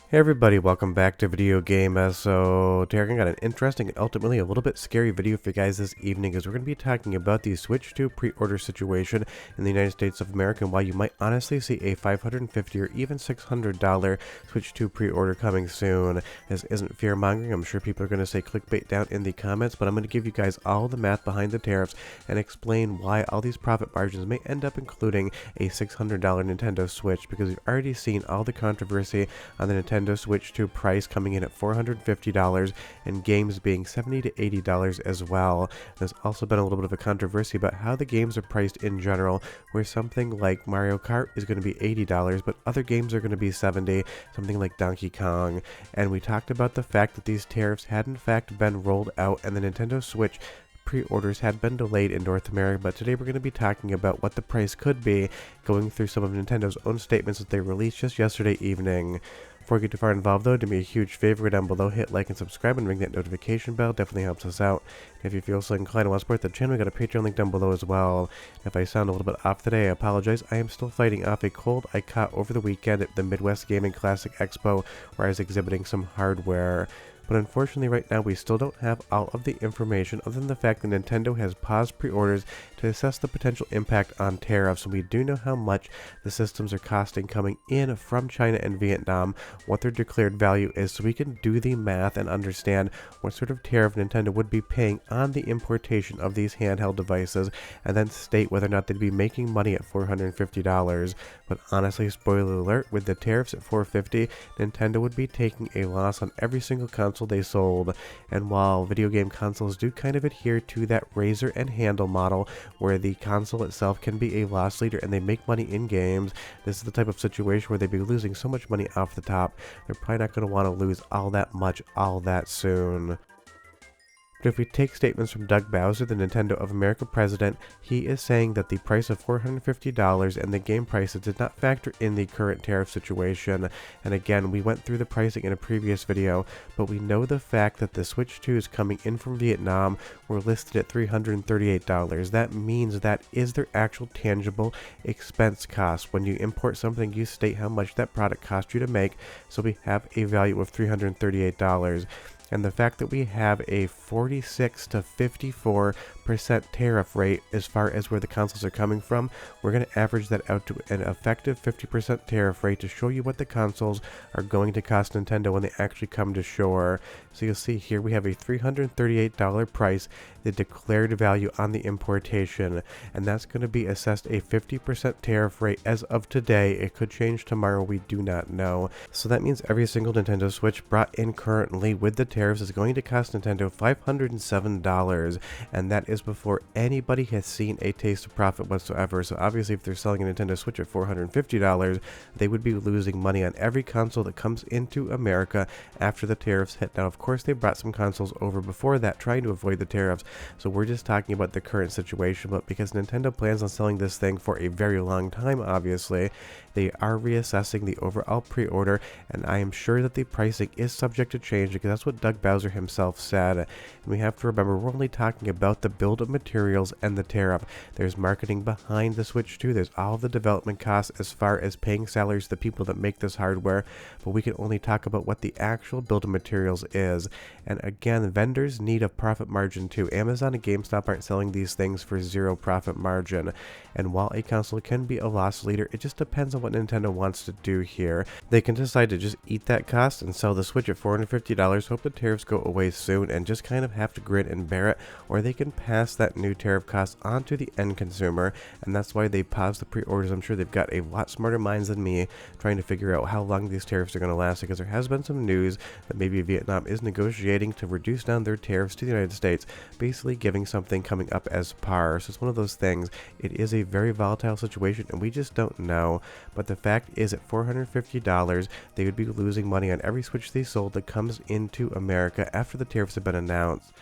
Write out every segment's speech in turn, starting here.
Hey everybody, welcome back to Video Game. So today I got an interesting and ultimately a little bit scary video for you guys this evening, as we're going to be talking about the Switch 2 pre-order situation in the United States of America, and why you might honestly see a $550 or even $600 Switch 2 pre-order coming soon. This isn't fear-mongering. I'm sure people are going to say clickbait down in the comments, but I'm going to give you guys all the math behind the tariffs and explain why all these profit margins may end up including a $600 Nintendo Switch, because we've already seen all the controversy on the Nintendo Switch 2 price coming in at $450 and games being $70 to $80 as well. There's also been a little bit of a controversy about how the games are priced in general, where something like Mario Kart is going to be $80, but other games are going to be $70, something like Donkey Kong. And we talked about the fact that these tariffs had in fact been rolled out and the Nintendo Switch pre-orders had been delayed in North America, but today we're going to be talking about what the price could be, going through some of Nintendo's own statements that they released just yesterday evening. Before we get too far involved though, do me a huge favor down below, hit like and subscribe and ring that notification bell, definitely helps us out. And if you feel so inclined and want to support the channel, we got a Patreon link down below as well. If I sound a little bit off today, I apologize. I am still fighting off a cold I caught over the weekend at the Midwest Gaming Classic Expo, where I was exhibiting some hardware. But unfortunately right now we still don't have all of the information, other than the fact that Nintendo has paused pre-orders to assess the potential impact on tariffs. And we do know how much the systems are costing coming in from China and Vietnam, what their declared value is, so we can do the math and understand what sort of tariff Nintendo would be paying on the importation of these handheld devices, and then state whether or not they'd be making money at $450. But honestly, spoiler alert, with the tariffs at $450, Nintendo would be taking a loss on every single console they sold. And while video game consoles do kind of adhere to that razor and handle model, where the console itself can be a loss leader and they make money in games, this is the type of situation where they'd be losing so much money off the top, they're probably not going to want to lose all that much all that soon. But if we take statements from Doug Bowser, the Nintendo of America president, he is saying that the price of $450 and the game prices did not factor in the current tariff situation. And again, we went through the pricing in a previous video, but we know the fact that the Switch 2 is coming in from Vietnam were listed at $338. That means that is their actual tangible expense cost. When you import something, you state how much that product cost you to make, so we have a value of $338. And the fact that we have a 46 to 54% tariff rate as far as where the consoles are coming from, we're going to average that out to an effective 50% tariff rate to show you what the consoles are going to cost Nintendo when they actually come to shore. So you'll see here we have a $338 price, the declared value on the importation, and that's going to be assessed a 50% tariff rate as of today. It could change tomorrow, we do not know. So that means every single Nintendo Switch brought in currently with the tariffs is going to cost Nintendo $507, and that is before anybody has seen a taste of profit whatsoever. So obviously if they're selling a Nintendo Switch at $450, they would be losing money on every console that comes into America after the tariffs hit. Now of course they brought some consoles over before that trying to avoid the tariffs, so we're just talking about the current situation. But because Nintendo plans on selling this thing for a very long time, obviously they are reassessing the overall pre-order, and I am sure that the pricing is subject to change, because that's what Doug Bowser himself said. And we have to remember, we're only talking about the build of materials and the tariff. There's marketing behind the Switch 2, there's all the development costs as far as paying salaries to the people that make this hardware, but we can only talk about what the actual build of materials is. And again, vendors need a profit margin too. Amazon and GameStop aren't selling these things for zero profit margin. And while a console can be a loss leader, it just depends on what Nintendo wants to do here. They can decide to just eat that cost and sell the Switch at $450, hope the tariffs go away soon, and just kind of have to grin and bear it, or they can pass that new tariff cost on to the end consumer, and that's why they paused the pre-orders. I'm sure they've got a lot smarter minds than me trying to figure out how long these tariffs are going to last, because there has been some news that maybe Vietnam is negotiating to reduce down their tariffs to the United States, basically giving something coming up as par. So it's one of those things. It is a very volatile situation, and we just don't know. But the fact is, at $450, they would be losing money on every Switch they sold that comes into America after the tariffs have been announced.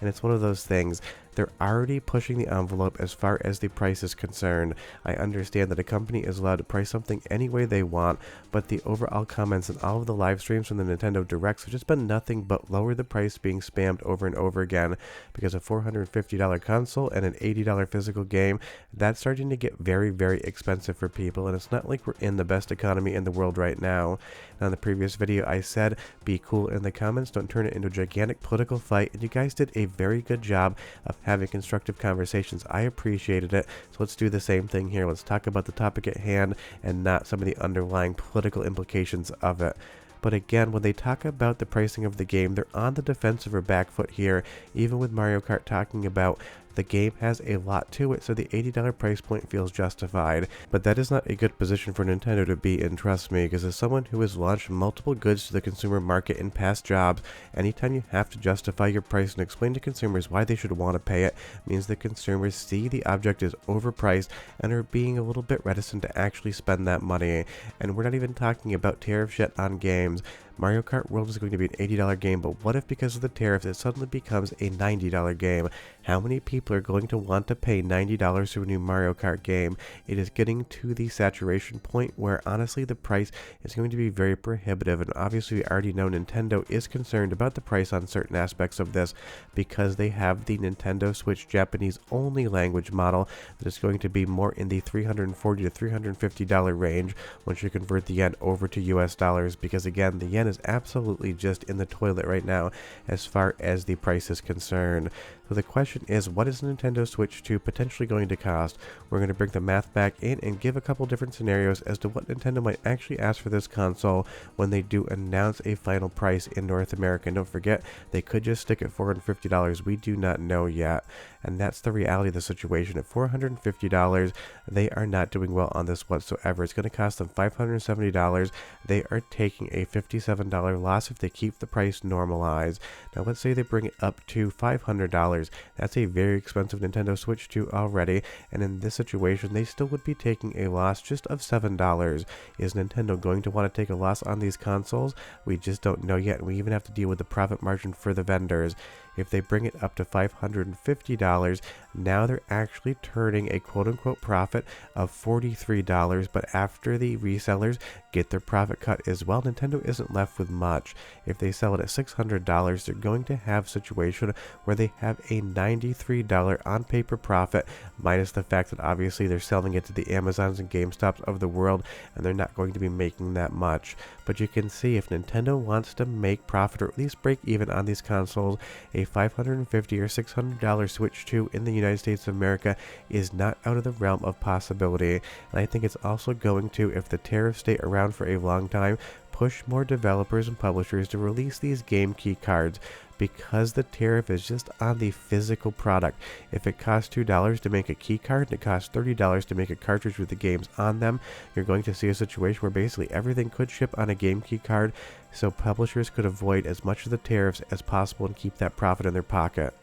And it's one of those things. they're already pushing the envelope as far as the price is concerned. I understand that a company is allowed to price something any way they want, but the overall comments in all of the live streams from the Nintendo Directs have just been nothing but lower the price being spammed over and over again, because a $450 console and an $80 physical game, that's starting to get very, very expensive for people, and it's not like we're in the best economy in the world right now. Now, in the previous video, I said, be cool in the comments, don't turn it into a gigantic political fight, and you guys did a very good job of having constructive conversations. I appreciated it, so let's do the same thing here. Let's talk about the topic at hand and not some of the underlying political implications of it. But again, when they talk about the pricing of the game, they're on the defensive or back foot here, even with Mario Kart talking about the game has a lot to it, so the $80 price point feels justified. But that is not a good position for Nintendo to be in, trust me, because as someone who has launched multiple goods to the consumer market in past jobs, anytime you have to justify your price and explain to consumers why they should want to pay it, means that consumers see the object is overpriced and are being a little bit reticent to actually spend that money. And we're not even talking about tariffs yet on games. Mario Kart World is going to be an $80 game, but what if because of the tariffs it suddenly becomes a $90 game? How many people are going to want to pay $90 for a new Mario Kart game? It is getting to the saturation point where honestly the price is going to be very prohibitive, and obviously we already know Nintendo is concerned about the price on certain aspects of this because they have the Nintendo Switch Japanese only language model that is going to be more in the $340 to $350 range once you convert the yen over to US dollars, because again, the yen is absolutely just in the toilet right now as far as the price is concerned. So the question is, what is Nintendo Switch 2 potentially going to cost? We're going to bring the math back in and give a couple different scenarios as to what Nintendo might actually ask for this console when they do announce a final price in North America. And don't forget, they could just stick at $450. We do not know yet. And that's the reality of the situation. At $450, they are not doing well on this whatsoever. It's going to cost them $570. They are taking a $57 loss if they keep the price normalized. Now let's say they bring it up to $500. That's a very expensive Nintendo Switch 2 already, and in this situation they still would be taking a loss just of $7. Is Nintendo going to want to take a loss on these consoles? We just don't know yet, and we even have to deal with the profit margin for the vendors. If they bring it up to $550, now they're actually turning a quote-unquote profit of $43, but after the resellers get their profit cut as well, Nintendo isn't left with much. If they sell it at $600, they're going to have a situation where they have a $93 on paper profit, minus the fact that obviously they're selling it to the Amazons and GameStops of the world, and they're not going to be making that much. But you can see if Nintendo wants to make profit or at least break even on these consoles, a $550 or $600 Switch 2 in the United States of America is not out of the realm of possibility. And I think it's also going to, if the tariffs stay around for a long time, push more developers and publishers to release these game key cards, because the tariff is just on the physical product. If it costs $2 to make a key card and it costs $30 to make a cartridge with the games on them, you're going to see a situation where basically everything could ship on a game key card, so publishers could avoid as much of the tariffs as possible and keep that profit in their pocket.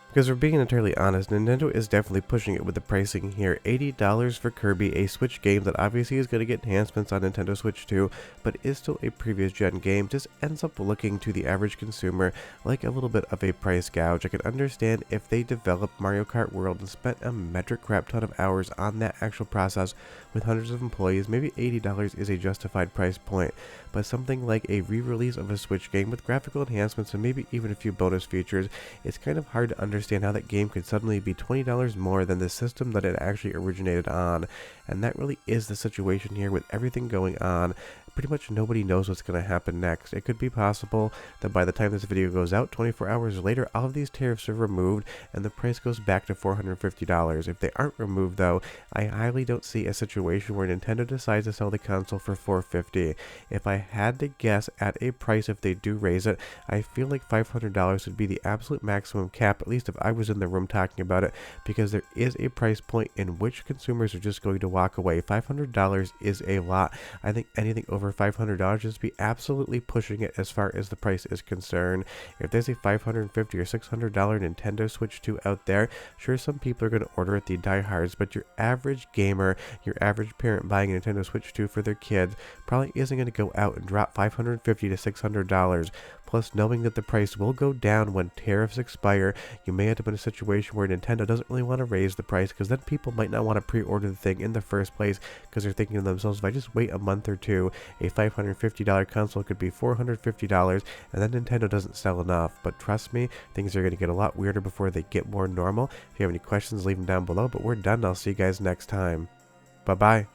Because we're being entirely honest, Nintendo is definitely pushing it with the pricing here. $80 for Kirby, a Switch game that obviously is going to get enhancements on Nintendo Switch 2, but is still a previous gen game, just ends up looking to the average consumer like a little bit of a price gouge. I can understand if they developed Mario Kart World and spent a metric crap ton of hours on that actual process with hundreds of employees, maybe $80 is a justified price point. But something like a re-release of a Switch game with graphical enhancements and maybe even a few bonus features, it's kind of hard to understand how that game could suddenly be $20 more than the system that it actually originated on. And that really is the situation here with everything going on. Pretty much nobody knows what's going to happen next. It could be possible that by the time this video goes out, 24 hours later, all of these tariffs are removed and the price goes back to $450. If they aren't removed though, I highly don't see a situation where Nintendo decides to sell the console for $450. If I had to guess at a price, if they do raise it, I feel like $500 would be the absolute maximum cap, at least if I was in the room talking about it, because there is a price point in which consumers are just going to walk away. $500 is a lot. I think anything over $500 just be absolutely pushing it as far as the price is concerned. If there's a $550 or $600 Nintendo Switch 2 out there, sure, some people are going to order it, the diehards, but your average gamer, your average parent buying a Nintendo Switch 2 for their kids probably isn't going to go out and drop $550 to $600. plus knowing that the price will go down when tariffs expire, you may end up in a situation where Nintendo doesn't really want to raise the price, because then people might not want to pre-order the thing in the first place, because they're thinking to themselves, if I just wait a month or two, a $550 console could be $450, and then Nintendo doesn't sell enough. But trust me, things are going to get a lot weirder before they get more normal. If you have any questions, leave them down below, but we're done. I'll see you guys next time. Bye-bye.